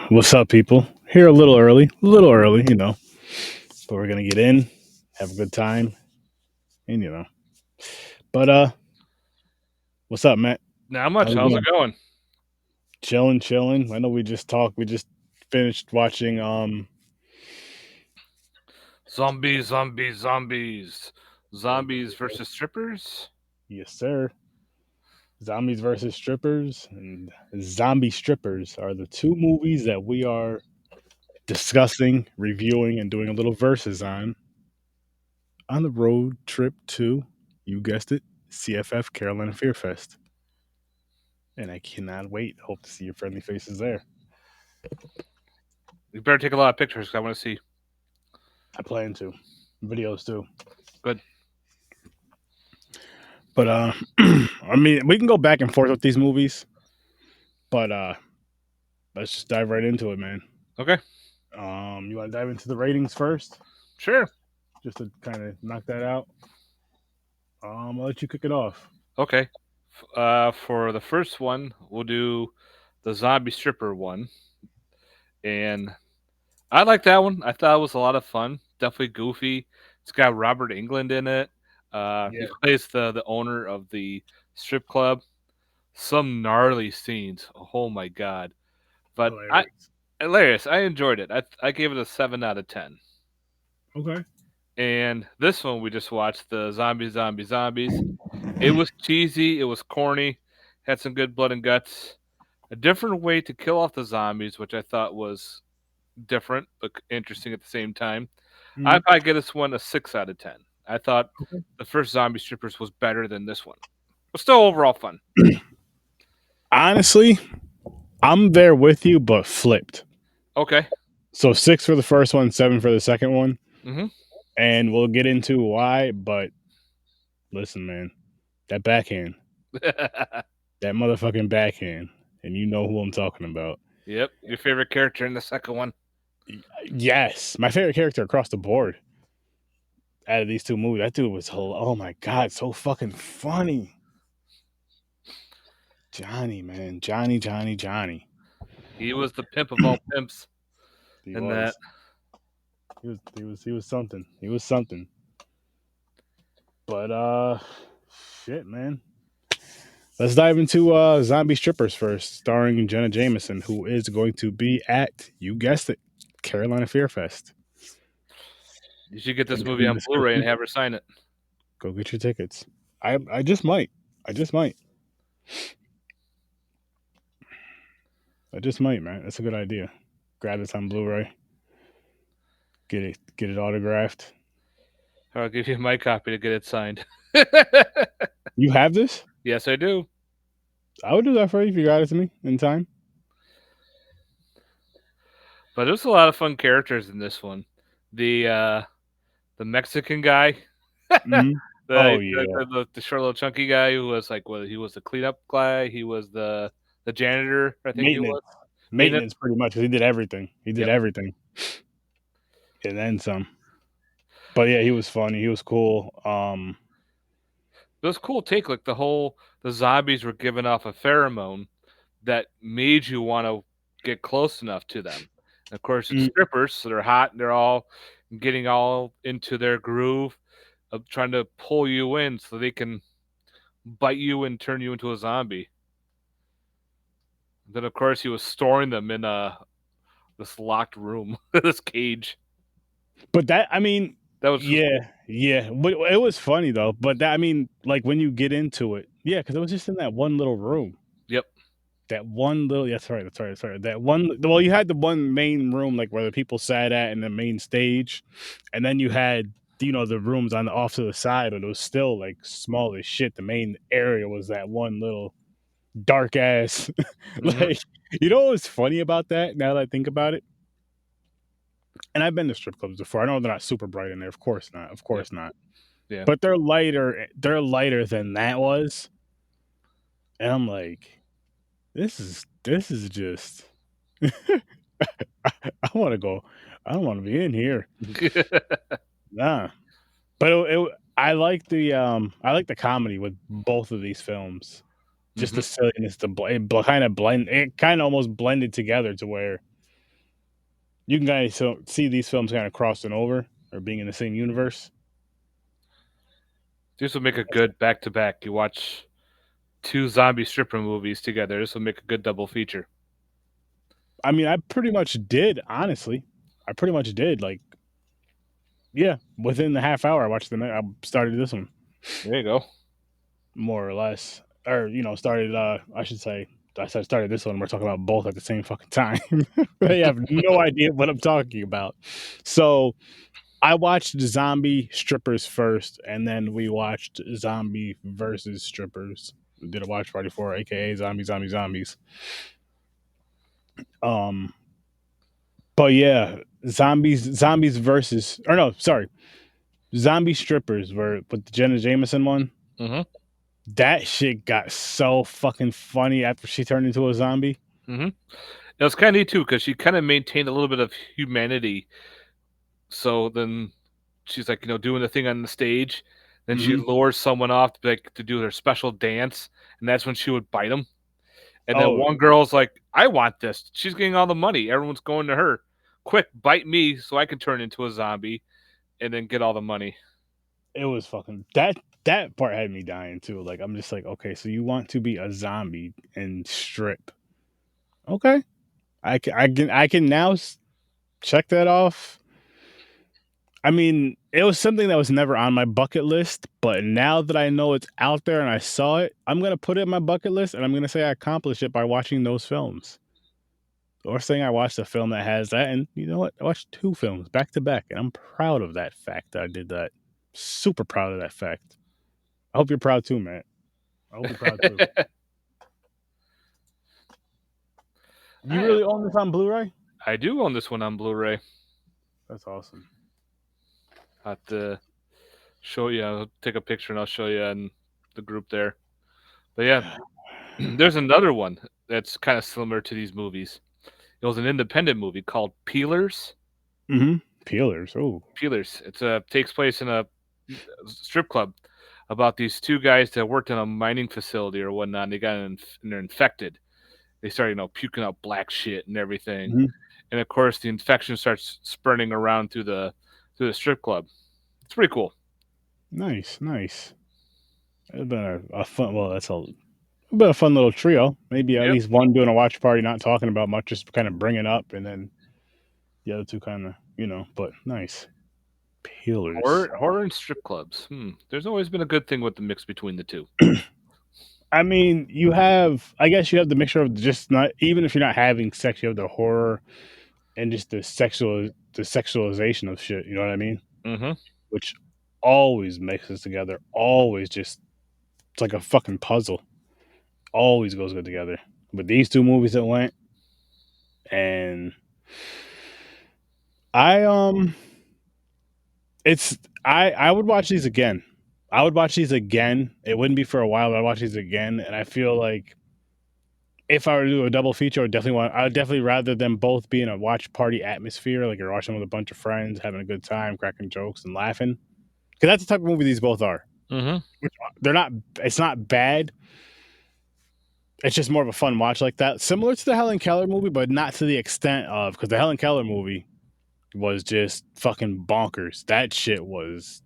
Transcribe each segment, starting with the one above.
What's up, people? Here a little early, but we're gonna get in, have a good time, and But what's up, Matt? Not How's much. it How's it going? going? Chilling, chilling. I know we just talked. We just finished watching. Zombies, zombies, zombies. Zombies versus strippers? Yes, sir. Zombies versus strippers and zombie strippers are the two movies that we are discussing, reviewing, and doing a little verses on the road trip to, you guessed it, CFF Carolina Fear Fest. And I cannot wait. Hope to see your friendly faces there. You better take a lot of pictures because I want to see. I plan to. Videos too. Good. But I mean, we can go back and forth with these movies, but let's just dive right into it, man. Okay. You want to dive into the ratings first, Sure. just to kind of knock that out. I'll let you kick it off. Okay. For the first one, we'll do the zombie stripper one. And I like that one. I thought it was a lot of fun. Definitely goofy. It's got Robert England in it. He Yeah, plays the owner of the strip club. Some gnarly scenes. Oh my god. But hilarious. hilarious. I enjoyed it. I gave it a 7 out of 10. Okay. And this one we just watched, the zombies. It was cheesy, it was corny, had some good blood and guts. A different way to kill off the zombies, which I thought was different but interesting at the same time. Mhm. I give this one a 6 out of 10. I thought Okay. the first Zombie Strippers was better than this one. But still overall fun. Honestly, I'm there with you, but flipped. Okay. So 6 for the first one, 7 for the second one, Mm-hmm. and we'll get into why. But listen, man, that backhand, that motherfucking backhand, and you know who I'm talking about. Yep. Your favorite character in the second one? Yes, my favorite character across the board out of these two movies. That dude was oh my god, so fucking funny. Johnny, man, Johnny. He was the pimp of all pimps He in that. was, he was something. He was something. But shit, man. Let's dive into Zombie Strippers first, starring Jenna Jameson, who is going to be at, you guessed it, Carolina Fear Fest. You should get this Link movie in the on Blu-ray and description. have her sign it. Go get your tickets. I just might. I just might. I just might, man. That's a good idea. Grab this on Blu-ray. Get it autographed. I'll give you my copy to get it signed. You have this? Yes, I do. I would do that for you if you got it to me in time. But there's a lot of fun characters in this one. The Mexican guy, Mm-hmm. Oh yeah, the short little chunky guy who was like, well, he was the cleanup guy. He was the janitor, I think he maintenance, was. Maintenance. maintenance, pretty much. 'Cause he did everything. He did Yep. everything, and then some. But yeah, he was funny. He was cool. It was a cool take. Like the zombies were giving off a pheromone that made you want to get close enough to them. And of course, it's mm, strippers, so they're hot and they're all getting all into their groove of trying to pull you in so they can bite you and turn you into a zombie. Then, of course, he was storing them in this locked room, this cage. but that, I mean, That was yeah. But it was funny though. But that, I mean, like when you get into it, yeah, because it was just in that one little room. yep. That one little, that's right. That one, well, you had the one main room, like where the people sat at in the main stage, and then you had, the rooms on the off to the side, but it was still like small as shit. The main area was that one little dark ass, Hmm. like, what was funny about that? Now that I think about it, and I've been to strip clubs before. I know they're not super bright in there. Of course not. Of Yep. course not. Yeah. But they're lighter. They're lighter than that was, and I'm like, this is just. I want to go. I don't want to be in here. Nah, but I like the comedy with both of these films. Just Hmm. the silliness, kind of blend. It kind of almost blended together to where You can kind of see these films kind of crossing over or being in the same universe. This will make a good back to back. You watch two zombie stripper movies together. This will make a good double feature. I mean, I pretty much did, honestly. I pretty much did. Like, yeah, within the half hour, I started this one, There you go. more or less. Or, started, I should say, I said started this one. We're talking about both at the same fucking time. They have no idea what I'm talking about. So I watched Zombie Strippers first, and then we watched Zombie versus Strippers. We did a watch party for it, aka Zombies. Um, but yeah, zombies versus, or no, sorry, Zombie Strippers were with the Jenna Jameson one. Mm-hmm. That shit got so fucking funny after she turned into a zombie. Mm-hmm. It was kind of neat too because she kind of maintained a little bit of humanity. So then she's like, doing the thing on the stage. Then she Mm-hmm. lures someone off to do their special dance, and that's when she would bite them. And then Oh, one girl's like, "I want this. She's getting all the money. Everyone's going to her. Quick, bite me so I can turn into a zombie, and then get all the money." it was fucking that part had me dying too. Like I'm just like, okay, so you want to be a zombie and strip? Okay, I can now check that off. I mean, it was something that was never on my bucket list, but now that I know it's out there and I saw it, I'm gonna put it in my bucket list, and I'm gonna say I accomplished it by watching those films, or saying I watched a film that has that. And you know what? I watched two films back to back, and I'm proud of that fact that I did that. Super proud of that fact. I hope you're proud too, Matt. I hope you're proud too. You I really own this on Blu-ray? I do own this one on Blu-ray. That's awesome. I'll have to show you. I'll take a picture and I'll show you in the group there. But yeah, there's another one that's kind of similar to these movies. It was an independent movie called Peelers. Mm-hmm. Peelers. Oh. Peelers. It's takes place in a strip club about these two guys that worked in a mining facility or whatnot. And and they're infected. They start, puking out black shit and everything. Mm-hmm. And of course, the infection starts spreading around through the strip club. It's pretty cool. Nice, nice. It's been a fun. Well, that's been a fun little trio. Maybe at Yep. least one doing a watch party, not talking about much, just kind of bringing up, and then the other two kind of, But nice. Peelers. Horror and strip clubs. There's always been a good thing with the mix between the two. I mean, I guess you have the mixture of just not, even if you're not having sex, you have the horror and just the sexualization of shit. You know what I mean? Mm-hmm. Which always mixes together. Always just, it's like a fucking puzzle. Always goes good together. But these two movies that went, and I it's I would watch these again. I would watch these again. It wouldn't be for a while, but I'd watch these again. And I feel like if I were to do a double feature, I would definitely rather them both be in a watch party atmosphere, like you're watching with a bunch of friends, having a good time, cracking jokes and laughing. Because that's the type of movie these both are. Mm-hmm. They're not. It's not bad. It's just more of a fun watch like that, similar to the Helen Keller movie, but not to the extent of, because the Helen Keller movie was just fucking bonkers. That shit was.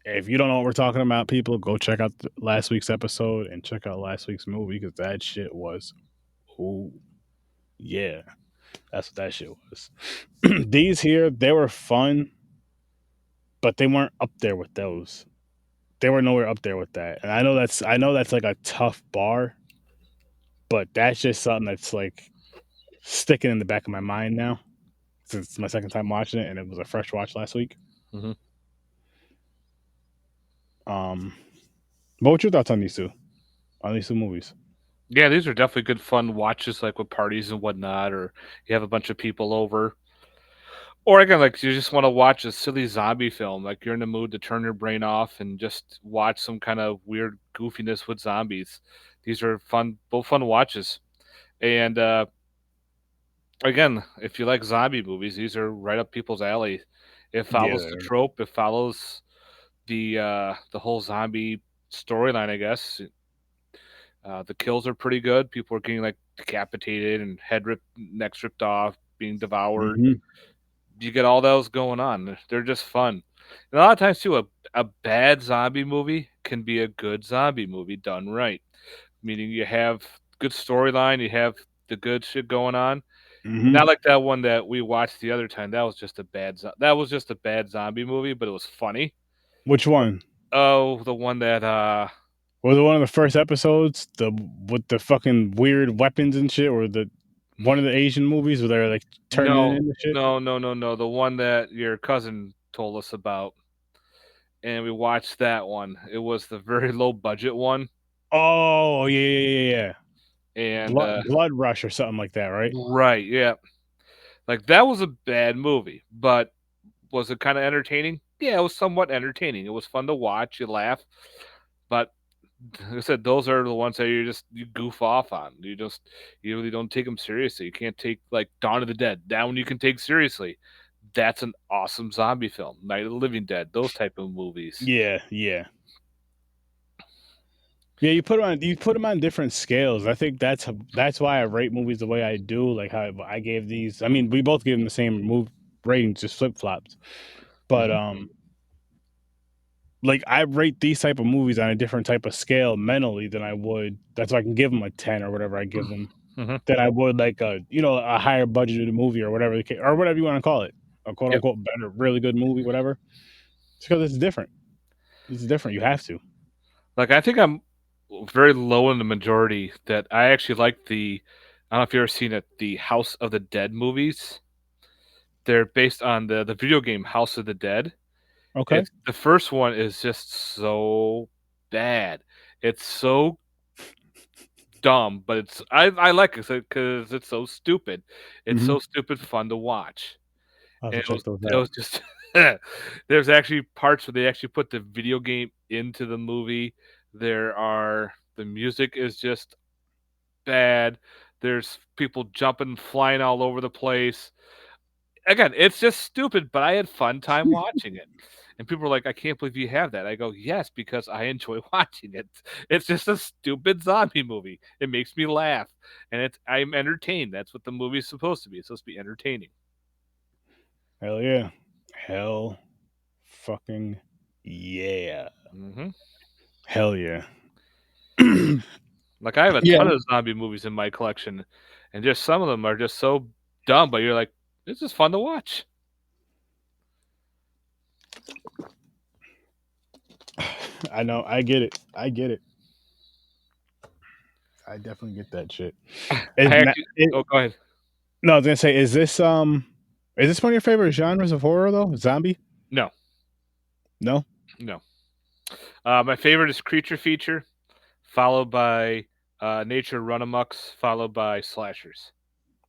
If you don't know what we're talking about, people, go check out last week's episode and check out last week's movie, because that shit was. Oh yeah, that's what that shit was. These here, they were fun, but they weren't up there with those. They were nowhere up there with that. And I know that's like a tough bar, but that's just something that's like sticking in the back of my mind now, since it's my second time watching it and it was a fresh watch last week. Mm-hmm. Um, but what's your thoughts on these two? On these two movies? Yeah, these are definitely good fun watches, like with parties and whatnot, or you have a bunch of people over. Or again, like you just want to watch a silly zombie film, like you're in the mood to turn your brain off and just watch some kind of weird goofiness with zombies. These are both fun watches. And again, if you like zombie movies, these are right up people's alley. It Yeah, follows the trope. It follows the whole zombie storyline, I guess. The kills are pretty good. People are getting like decapitated and necks ripped off, being devoured. mm-hmm. you get all those going on. They're just fun. And a lot of times too, a bad zombie movie can be a good zombie movie done right. Meaning you have good storyline, you have the good shit going on. Hmm. Not like that one that we watched the other time. That was just a that was just a bad zombie movie, but it was funny. Which one? Oh, the one that Was it one of the first episodes? The with the fucking weird weapons and shit, or the one of the Asian movies where they're like turning it no, into shit? no, the one that your cousin told us about, and we watched that one. It was the very low budget one, Oh yeah. and Blood Rush or something like that, right? right, yeah, like that was a bad movie, but was it kind of entertaining? Yeah, it was somewhat entertaining. It was fun to watch. You laugh, but like I said, those are the ones that you goof off on. You really don't take them seriously. You can't take like Dawn of the Dead. That one you can take seriously. That's an awesome zombie film. Night of the Living Dead. Those type of movies. Yeah. Yeah, you put them on different scales. I think that's why I rate movies the way I do. Like how I gave these. I mean, we both gave them the same move ratings, just flip flops. But Hmm. like I rate these type of movies on a different type of scale mentally than I would. That's why I can give them a 10 or whatever I give them. Hmm. Than I would like a a higher budgeted movie or whatever or whatever you want to call it, a quote Yep. unquote better, really good movie, whatever. It's because it's different. It's different. You have to. Like I think I'm very low in the majority that I actually like the. I don't know if you've ever seen it, the House of the Dead movies. They're based on the video game House of the Dead. Okay. It's the first one is just so bad. It's so dumb, but I like it because it's so stupid. It's Hmm. so stupid fun to watch. I'll have And to check those it out. was just there's actually parts where they actually put the video game into the movie. The music is just bad. There's people jumping, flying all over the place. Again, it's just stupid, but I had fun time watching it. And people are like, "I can't believe you have that." I go, "Yes, because I enjoy watching it. It's just a stupid zombie movie. It makes me laugh, and I'm entertained. That's what the movie's supposed to be. It's supposed to be entertaining." Hell yeah. Hell fucking yeah. Hmm. Hell yeah. Like I have a Yeah. ton of zombie movies in my collection, and just some of them are just so dumb, but you're like, "This is fun to watch." I know. I get it. I get it. I definitely get that shit. I Is not, actually, oh, go ahead. no, I was gonna say, is this one of your favorite genres of horror though? Zombie? No, No. no. My favorite is creature feature, followed by nature run amucks, followed by slashers.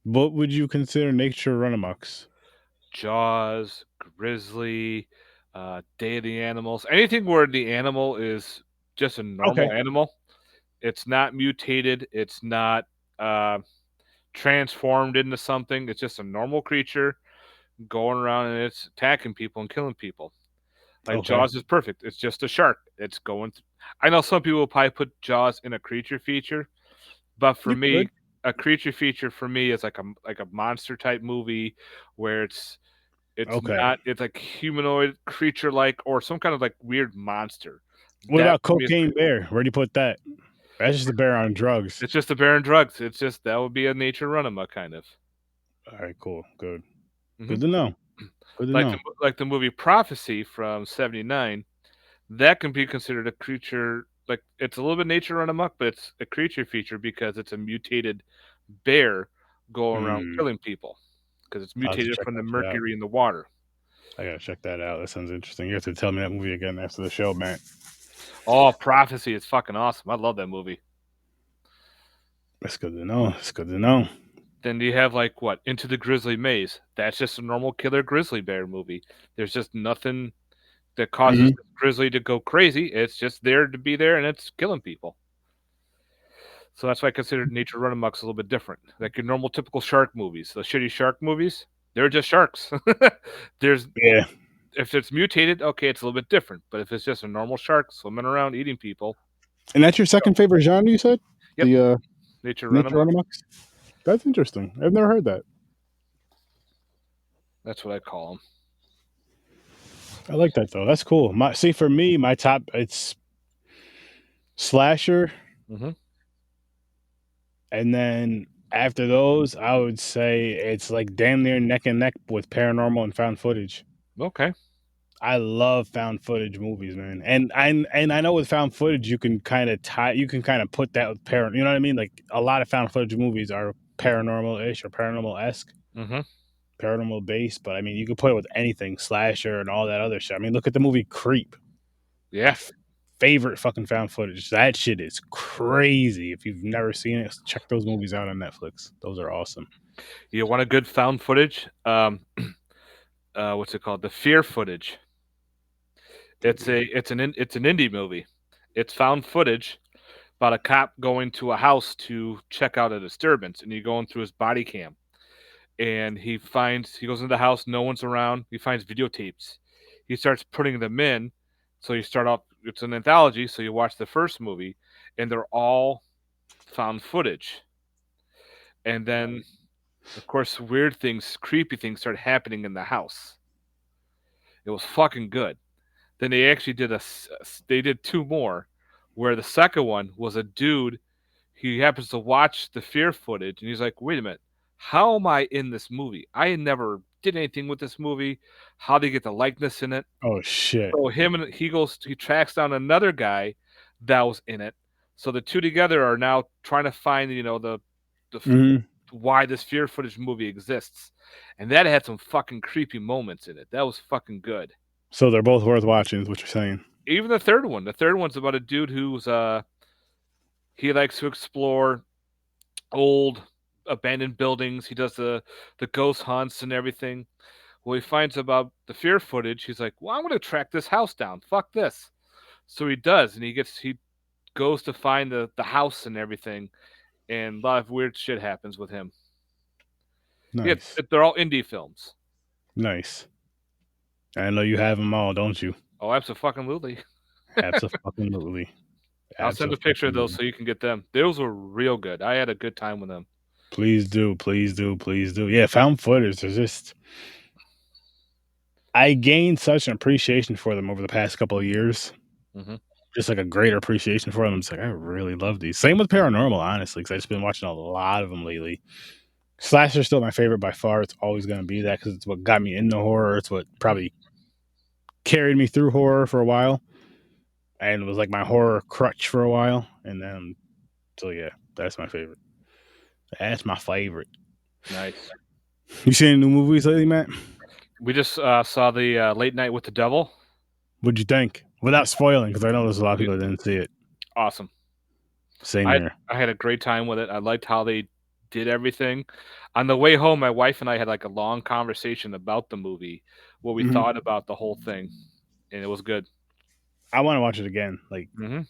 What would you consider nature runamucks? Jaws, Grizzly, Day of the Animals, anything where the animal is just a normal Okay. animal. It's not mutated. It's not uh, transformed into something. It's just a normal creature going around and it's attacking people and killing people. Like Okay. Jaws is perfect. It's just a shark. It's going. I know some people will probably put Jaws in a creature feature, but for You me, could. a creature feature for me is like a monster type movie where it's Okay. not it's like humanoid creature like or some kind of like weird monster. What That about for me is Cocaine Bear? Where do you put that? That's just a bear on drugs. it's just a bear and drugs. It's just that would be a nature runama kind of. All right, cool. Good. Hmm. Good to know. Good to Like know. like the movie Prophecy from '79, that can be considered a creature. Like it's a little bit nature run amok, but it's a creature feature because it's a mutated bear going around Hmm. killing people because it's I'll have to mutated check from the that shit out. mercury in the water. I gotta check that out. That sounds interesting. You have to tell me that movie again after the show, man. Oh, Prophecy is fucking awesome. I love that movie. That's good to know. That's good to know. Then you have like what Into the Grizzly Maze. That's just a normal killer grizzly bear movie. There's just nothing that causes Hmm. the grizzly to go crazy. It's just there to be there and it's killing people. So that's why I consider nature run amok's a little bit different. Like your normal typical shark movies, the shitty shark movies, they're just sharks. There's Yeah. if it's mutated, okay, it's a little bit different. But if it's just a normal shark swimming around eating people, And that's your second favorite genre, you said? yep, The nature run nature amok. runamucks? That's interesting. I've never heard that. That's what I call them. I like that though. That's cool. For me, my top it's slasher, Mm-hmm. and then after those, I would say it's like damn near neck and neck with paranormal and found footage. Okay. I love found footage movies, man. And I know with found footage you can kind of put that with you know what I mean? Like a lot of found footage movies are paranormal-ish or paranormal-esque, Mm-hmm. paranormal based, but I mean you can put it with anything, slasher and all that other shit. I mean, look at the movie Creep. My Yeah. favorite fucking found footage. That shit is crazy. If you've never seen it, check those movies out on Netflix. Those are awesome. You want a good found footage? What's it called? The Fear footage. It's an indie movie. It's found footage about a cop going to a house to check out a disturbance, and you're going through his body cam, and he goes into the house, no one's around. He finds videotapes. He starts putting them in. So you start off. It's an anthology, so you watch the first movie, and they're all found footage, and then of course weird things, creepy things start happening in the house. It was fucking good. Then they actually they did two more, where the second one was a dude. He happens to watch the Fear footage, and he's like, "Wait a minute, how am I in this movie? I never did anything with this movie. How did he get the likeness in it?" Oh shit. So he tracks down another guy that was in it. So the two together are now trying to find, the Hmm. why this Fear footage movie exists, and that had some fucking creepy moments in it. That was fucking good. So they're both worth watching, is what you're saying. Even the third one. The third one's about a dude who's he likes to explore old abandoned buildings. He does the ghost hunts and everything. Well, he finds about the Fear footage. He's like, "Well, I'm going to track this house down. Fuck this." So he does, and he goes to find the house and everything, and a lot of weird shit happens with him. Yeah, Nice. they're all indie films. Nice. I know you have them all, don't you? Oh, absolutely. Absolutely. I'll send a picture of those Absolutely. so you can get them. Those were real good. I had a good time with them. Please do. Please do. Please do. Yeah, found footage. There's just I gained such an appreciation for them over the past couple of years. Hmm. Just like a greater appreciation for them. It's like I really love these. Same with paranormal, honestly, because I've just been watching a lot of them lately. Slasher's still my favorite by far. It's always going to be that because it's what got me into horror. It's what probably carried me through horror for a while, and was like my horror crutch for a while. And then, so yeah, that's my favorite. That's my favorite. Nice. You seen any new movies lately, Matt? We just saw the Late Night with the Devil. What'd you think? Without spoiling, because I know there's a lot of people that didn't see it. Awesome. Same I here. I had a great time with it. I liked how they did everything. On the way home, my wife and I had like a long conversation about the movie, what we Hmm. thought about the whole thing, and it was good. I want to watch it again. Like Hmm.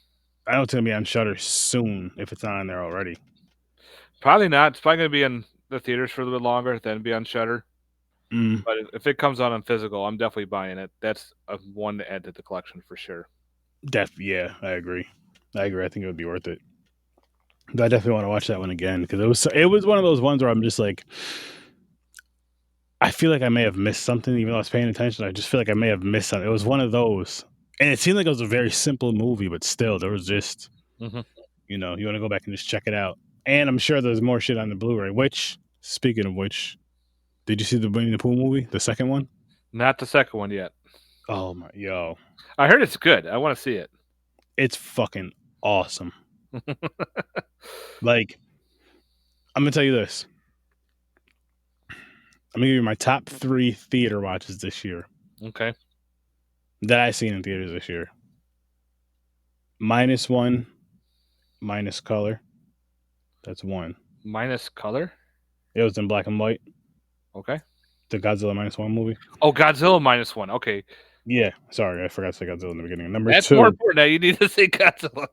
I know it's gonna be on Shutter soon if it's not on there already. Probably not. It's probably going to be in the theaters for a little bit longer, then be on Shutter. Mm, But if it comes out on physical, I'm definitely buying it. That's a one to add to the collection for sure. yeah, I agree. I agree. I think it would be worth it. But I definitely want to watch that one again because it was one of those ones where I'm just like, I feel like I may have missed something, even though I was paying attention. I just feel like I may have missed something. It was one of those, and it seemed like it was a very simple movie, but still, there was just, Hmm. you want to go back and just check it out. And I'm sure there's more shit on the Blu-ray. Which, speaking of which, did you see the Winnie the Pooh movie, the second one? Not the second one yet. Oh my, yo, I heard it's good. I want to see it. it's fucking awesome. Like, I'm gonna tell you this. I'm gonna give you my top 3 theater watches this year Okay. that I seen in theaters this year. Minus one, minus color. That's one. Minus color. It was in black and white. Okay. The Godzilla minus one movie. Oh, Godzilla minus one. Okay. Yeah, sorry, I forgot to say Godzilla in the beginning. Number That's more two, important. Now you need to say Godzilla.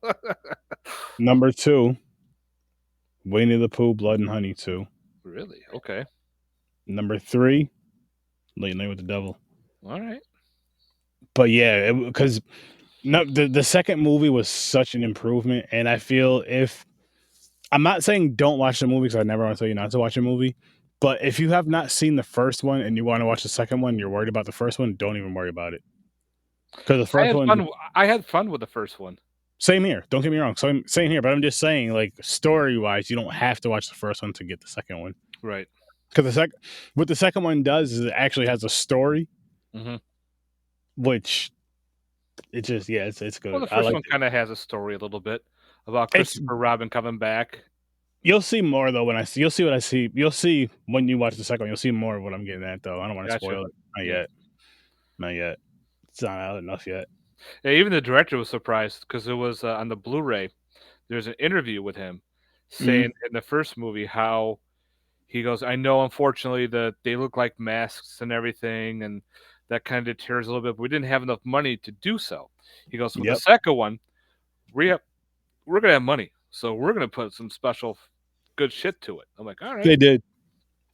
number two, Winnie the Pooh, Blood and Honey 2. Really? Okay. Number 3, Late Night with the Devil. All right. But yeah, because no, the second movie was such an improvement, and I feel if I'm not saying don't watch the movie because I never want to tell you not to watch a movie, But if you have not seen the first one and you want to watch the second one, you're worried about the first one, don't even worry about it. Because the I first had one, fun. I had fun with the first one. same here. Don't get me wrong. Same here. But I'm just saying, like story wise, you don't have to watch the first one to get the second one. Right. Because what the second one does is it actually has a story, Hmm. which it just it's Well, good. the I first like one it. kind of has a story a little bit about It's Christopher Robin coming back. You'll see more though when I see. You'll see what I see. You'll see when you watch the second one. You'll see more of what I'm getting at though. I don't want to Gotcha. spoil it. Not Yeah. yet. Not yet. It's not out enough yet. Yeah, even the director was surprised because it was on the Blu-ray. There's an interview with him saying Mm, in the first movie how he goes, "I know, unfortunately, that they look like masks and everything, and that kind of deters a little bit. But we didn't have enough money to do so." He goes, "With the yep, second one, we have, we're gonna have money, so we're gonna put some special good shit to it." I'm like, "All right, they did.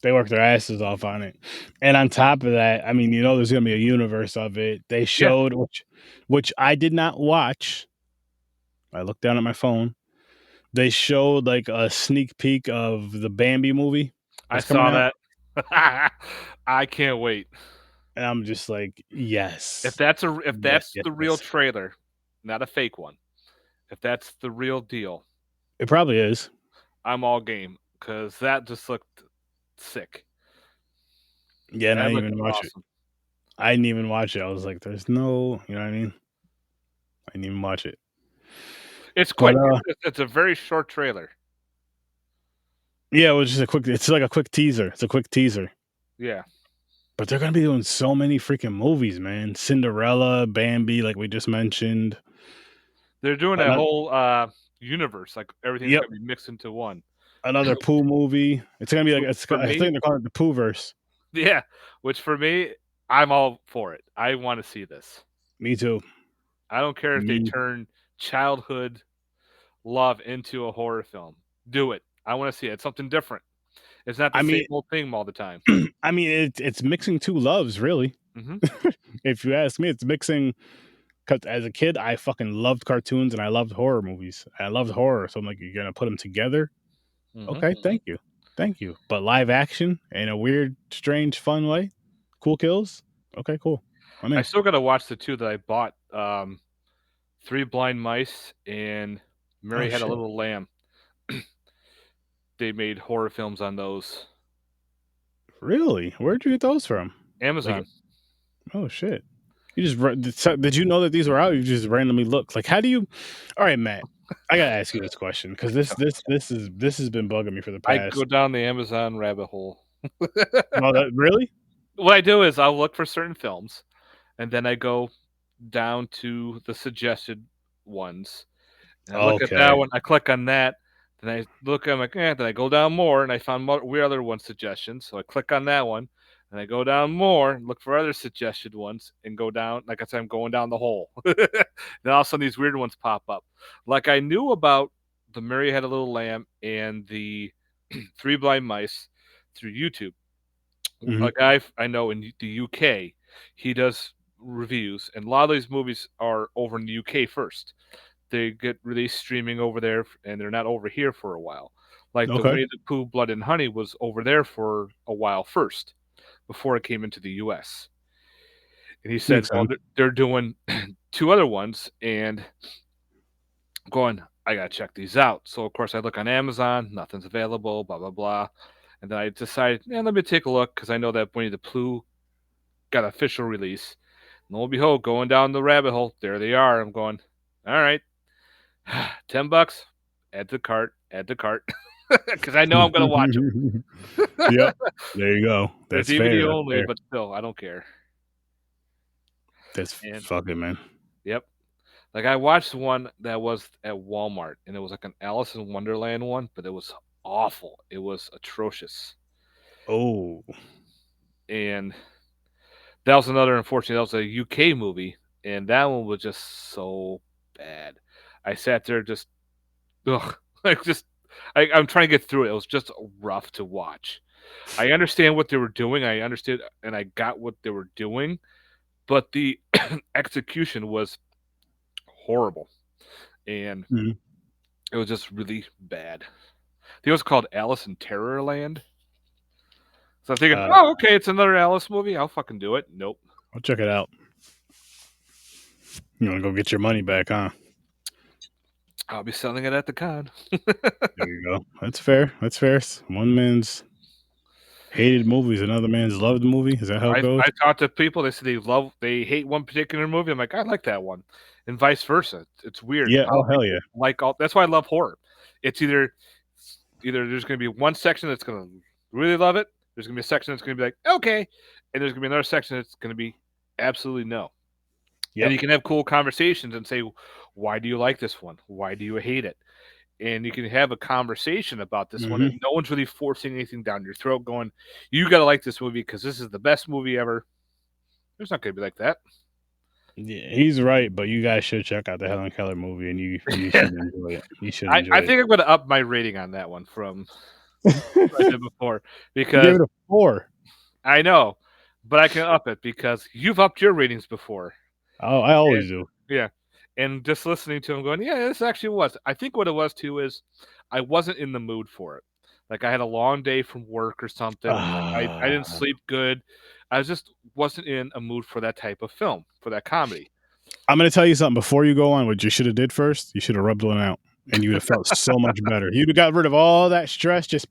They worked their asses off on it. And on top of that, I mean, there's gonna be a universe of it. They yeah." showed which I did not watch. I looked down at my phone. They showed like a sneak peek of the Bambi movie I that's coming saw out, that. I can't wait. and I'm just like, If yes, if yes, that's yes, the real yes. trailer, not a fake one. If that's the real deal, It probably is. I'm all game because that just looked sick. Yeah, and I That didn't looked even watch it. awesome. I didn't even watch it. I was like, there's no, you know what I mean? I didn't even watch it. It's But quick. It's a very short trailer. yeah, it was just a quick. It's like a quick teaser. It's a quick teaser. Yeah, But they're gonna be doing so many freaking movies, man. Cinderella, Bambi, like we just mentioned. they're doing that Another, whole universe. Like everything's yep, gonna be mixed into one. another Pooh movie. It's gonna be like Which it's. for I me, think they're calling it the Pooh verse. yeah. Which for me, I'm all for it. I want to see this. Me too. I don't care if they Me. turn childhood love into a horror film. Do it. I want to see it. It's something different. It's not the I same mean, old thing all the time. I mean, it's mixing two loves, really. Hmm. If you ask me, it's mixing. Because as a kid, I fucking loved cartoons and I loved horror movies. I loved horror, so I'm like, you're gonna put them together? Hmm. Okay, thank you. But live action in a weird, strange, fun way, cool kills. Okay, cool. I'm I in. still got to watch the two that I bought. Three Blind Mice and Oh Mary Had a shit! Little Lamb. They made horror films on those. Really? Where'd you get those from? Like, Amazon. oh shit! You just did you know that these were out? You just randomly looked. Like, how do you? All right, Matt. I gotta ask you this question because this has been bugging me for the I go past. down the Amazon rabbit hole. Well, really? What I do is I'll look for certain films, and then I go down to the suggested ones, and I look at that Okay. one. I click on that. Then I look. I'm like, eh. Then I go down more, and I found more weird other one suggestions. So I click on that one, and I go down more, and look for other suggested ones, and go down. Like I said, I'm going down the hole. Then all of a sudden, these weird ones pop up. Like I knew about the Mary Had a Little Lamb and the Three Blind Mice through YouTube. Hmm. A guy I know in the UK, he does reviews, and a lot of these movies are over in the UK first. They get released streaming over there, and they're not over here for a while. Like the Okay. Winnie the Pooh, Blood and Honey was over there for a while first, before it came into the US. And he said, Makes "Well, sense. they're doing two other ones," and going, "I gotta check these out." So of course I look on Amazon, nothing's available, blah blah blah. And then I decided, yeah, let me take a look because I know that Winnie the Pooh got an official release. And lo and behold, going down the rabbit hole, there they are. I'm going, all right, $10, add to cart, add to cart, because I know I'm gonna watch them. Yep. There you go. They're That's fair. DVD That's only, fair. but still, I don't care. That's And fucking man. yep, like I watched one that was at Walmart, and it was like an Alice in Wonderland one, but it was awful. It was atrocious, Oh. and that was another. Unfortunately, that was a UK movie, and that one was just so bad. I sat there just ugh, like just I'm trying to get through it. It was just rough to watch. I understand what they were doing. I understood and I got what they were doing, but the execution was horrible, and Mhm. it was just really bad. I think it was called Alice in Terrorland. So I'm thinking, Uh, oh, okay, it's another Alice movie. I'll fucking do it. Nope. I'll check it out. You want to go get your money back, huh? I'll be selling it at the con. There you go. That's fair. That's fair. One man's hated movie is another man's loved movie. Is that how it goes? I talked to people. They said they hate one particular movie. I'm like, I like that one, and vice versa. It's weird Yeah. how Oh hell yeah. people like all. That's why I love horror. It's either there's going to be one section that's going to really love it. There's going to be a section that's going to be like okay, and there's going to be another section that's going to be absolutely no. And Yep. you can have cool conversations and say, why do you like this one? Why do you hate it? And you can have a conversation about this one, Mm-hmm. and no one's really forcing anything down your throat, going, "You got to like this movie because this is the best movie ever." There's not going to be like that. Yeah, he's right, but you guys should check out the Helen Keller movie, and you should enjoy it. You should enjoy I it. think I'm going to up my rating on that one from what I did before You gave because it a 4. I know, but I can up it because you've upped your ratings before. Oh, I And, always do. yeah, and just listening to him going, yeah, this actually was. I think what it was too is I wasn't in the mood for it. Like I had a long day from work or something. I didn't sleep good. I just wasn't in a mood for that type of film, for that comedy. I'm gonna tell you something before you go on. What you should have did first, you should have rubbed one out, and you would have felt so much better. You'd have got rid of all that stress. Just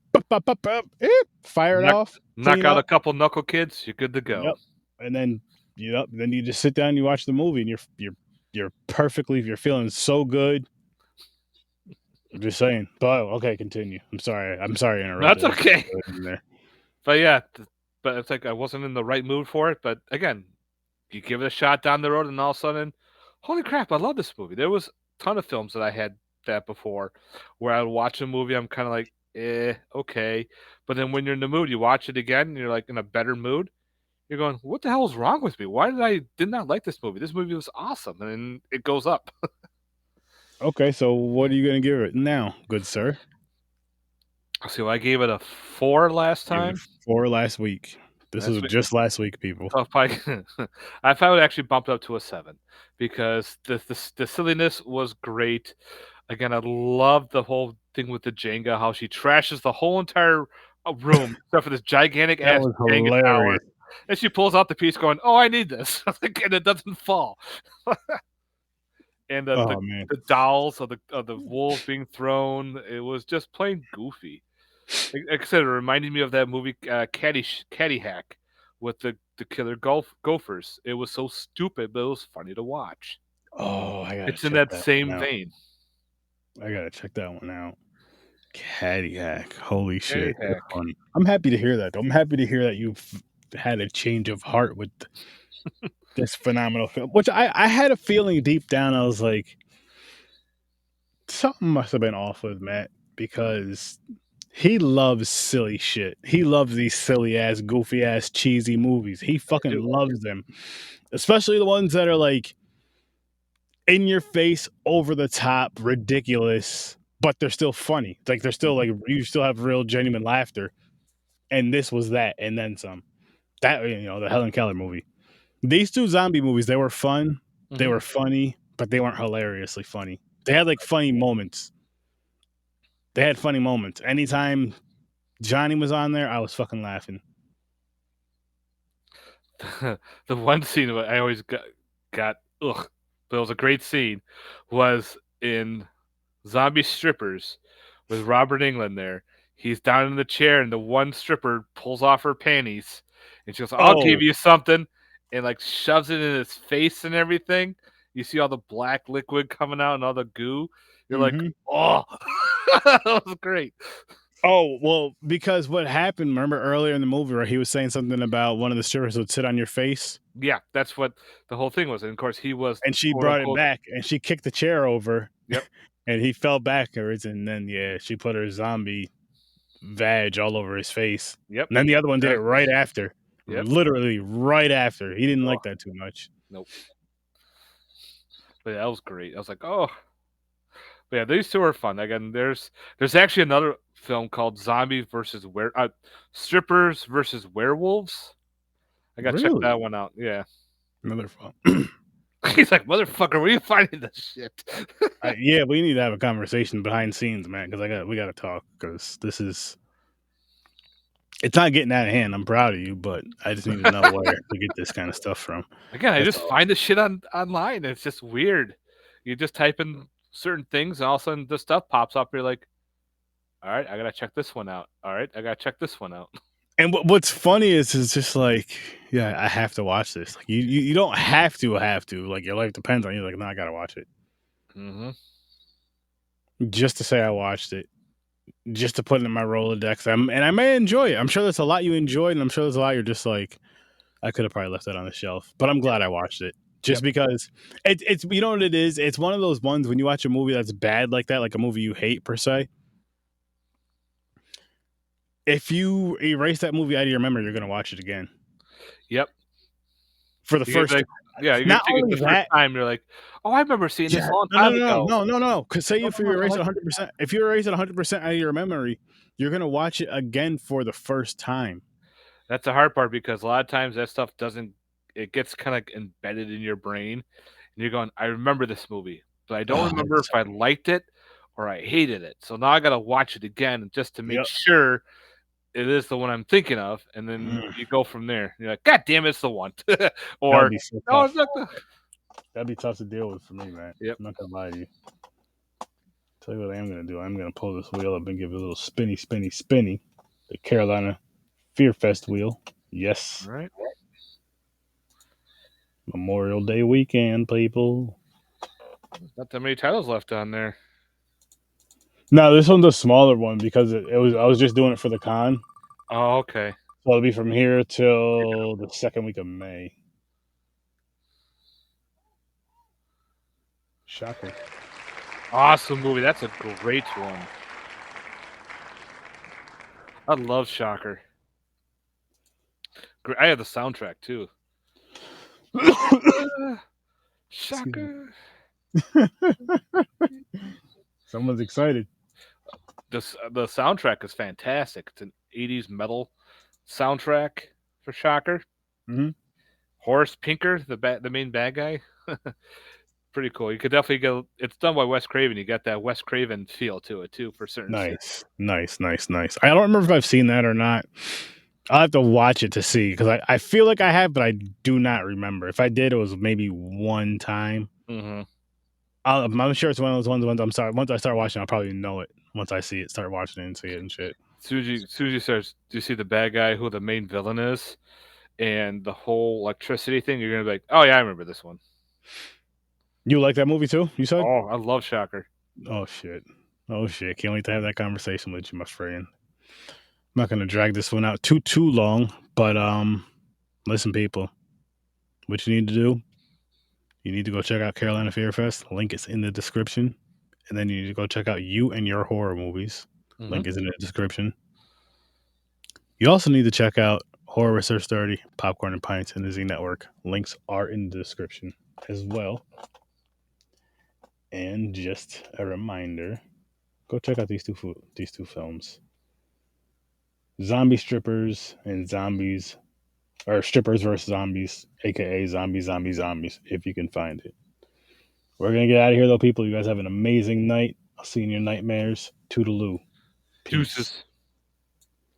fire it Knock, off, knock clean out a up. couple knuckle kids, you're good to go. Yep. And then then you just sit down, and you watch the movie, and you're perfectly. You're feeling so good. I'm just saying. But okay, continue. I'm sorry. I'm sorry I That's interrupted. okay. In there. But yeah, but it's like I wasn't in the right mood for it. But again, you give it a shot down the road, and all of a sudden, holy crap, I love this movie. There was a ton of films that I had that before, where I would watch a movie, I'm kind of like, okay. But then when you're in the mood, you watch it again, and you're like in a better mood. You're going, what the hell is wrong with me? Why did not like this movie? This movie was awesome, and it goes up. Okay, so what are you gonna give it now, good sir? So I gave it a 4 last Give it a time. 4 last week. This That's was just last week, people. so I would actually bump it up to a 7 because the silliness was great. Again, I love the whole thing with the Jenga, how she trashes the whole entire room except for this gigantic That ass was Jenga tower. hilarious. And she pulls out the piece going, "Oh, I need this." And it doesn't fall. And Oh man. the dolls of the wolves being thrown, it was just plain goofy. Like I said, it reminded me of that movie Caddyshack with the killer gophers. It was so stupid, but it was funny to watch. Oh, I gotta It's in check that that same one out. vein. I gotta check that one out. Caddyshack. Holy shit. That's Caddyshack. funny. I'm happy to hear that. I'm happy to hear that you've had a change of heart with this phenomenal film. Which I had a feeling deep down, I was like, something must have been off with Matt because he loves silly shit. He loves these silly ass, goofy ass, cheesy movies. He I fucking do. loves them. Especially the ones that are like in your face, over the top, ridiculous, but they're still funny. Like they're still like you still have real genuine laughter. And this was that, and then some. That the Helen Keller movie. These two zombie movies, they were fun, they Mhm. were funny, but they weren't hilariously funny. They had like funny moments. They had funny moments. Anytime Johnny was on there, I was fucking laughing. The one scene that I always got ugh, but it was a great scene, was in Zombie Strippers with Robert Englund there. He's down in the chair and the one stripper pulls off her panties and she goes, I'll give Oh, you something, and like shoves it in his face and everything. You see all the black liquid coming out and all the goo. You're like, mm-hmm. oh, that was great. Oh, well, because what happened, remember earlier in the movie where he was saying something about one of the strippers would sit on your face? Yeah, that's what the whole thing was. And of course, he was And she quote brought it unquote. back and she kicked the chair over Yep, and he fell backwards. And then, yeah, she put her zombie vag all over his face. yep, And then the other one did it right after. yep. Literally right after. He didn't Oh, like that too much. nope. But yeah, that was great. I was like, oh, but yeah, these two are fun. Again, there's actually another film called Strippers versus Werewolves. I gotta check Really? that one out. Yeah. Another fun. He's like, motherfucker, where are you finding this shit? Yeah, we need to have a conversation behind scenes, man, because we gotta talk because this is It's not getting out of hand. I'm proud of you, but I just need to know where to get this kind of stuff from. Again, I That's just all. find this shit online. It's just weird. You just type in certain things, and all of a sudden this stuff pops up. You're like, all right, I gotta check this one out. All right, I gotta check this one out. And what's funny is it's just like, yeah, I have to watch this. Like you don't have to like your life depends on you. Like, no, I gotta watch it Mm-hmm. just to say I watched it, just to put it in my Rolodex. And I may enjoy it. I'm sure there's a lot you enjoyed, and I'm sure there's a lot you're just like, I could have probably left that on the shelf. But I'm glad I watched it just Yep. because it's you know what it is. It's one of those ones when you watch a movie that's bad like that, like a movie you hate per se. If you erase that movie out of your memory, you're gonna watch it again Yep. for the You're first gonna time. like, yeah, you're gonna Not take it only the first that, time. You're like, oh, I remember seeing this yeah, a long no, no, time no, ago. no, no, no. Because say No, if no, you no, I erase it like 100%, if you erase it 100% out of your memory, you're gonna watch it again for the first time. That's the hard part because a lot of times that stuff doesn't. It gets kind of embedded in your brain, and you're going, I remember this movie, but I don't Oh, remember if I liked it or I hated it. So now I gotta watch it again just to make yep. sure it is the one I'm thinking of, and then Mm, you go from there. You're like, God damn, it's the one, that would or be so no, tough. it's not the. That'd be tough to deal with for me, man. Yep. I'm not gonna lie to you. Tell you what I am gonna do. I'm gonna pull this wheel up and give it a little spinny, spinny, spinny. The Carolina Fear Fest wheel. All Yes. right. Memorial Day weekend, people. Not that many titles left on there. No, this one's a smaller one because it was I was just doing it for the con. Oh, okay. So it'll be from here till the second week of May. Shocker. Awesome movie. That's a great one. I love Shocker. I have the soundtrack too. Excuse me. Shocker. Someone's excited. The soundtrack is fantastic. It's an '80s metal soundtrack for Shocker. Mm-hmm. Horace Pinker, the main bad guy. Pretty cool. You could definitely go. It's done by Wes Craven. You got that Wes Craven feel to it too for certain scenes. Nice, nice, nice, nice. I don't remember if I've seen that or not. I'll have to watch it to see because I feel like I have, but I do not remember. If I did, it was maybe one time. Mm-hmm. I'm sure it's one of those ones. I'm sorry. Once I start watching, I'll probably know it. Once I see it, start watching it and see it and shit. Suji starts. Do you see the bad guy who the main villain is, and the whole electricity thing? You're gonna be like, oh yeah, I remember this one. You like that movie too? You said? Oh, I love Shocker. Oh shit. Oh shit. Can't wait to have that conversation with you, my friend. I'm not gonna drag this one out too long, but listen, people. What you need to do, you need to go check out Carolina Fear Fest. Link is in the description. And then you need to go check out You and Your Horror Movies. Mm-hmm. Link is in the description. You also need to check out Horror Research 30, Popcorn and Pints, and the Z Network. Links are in the description as well. And just a reminder, go check out these two films. Zombie Strippers and Zombies, or Strippers versus Zombies, aka Zombies, if you can find it. We're gonna get out of here though, people. You guys have an amazing night. I'll see you in your nightmares. Toodaloo. Peace. Deuces.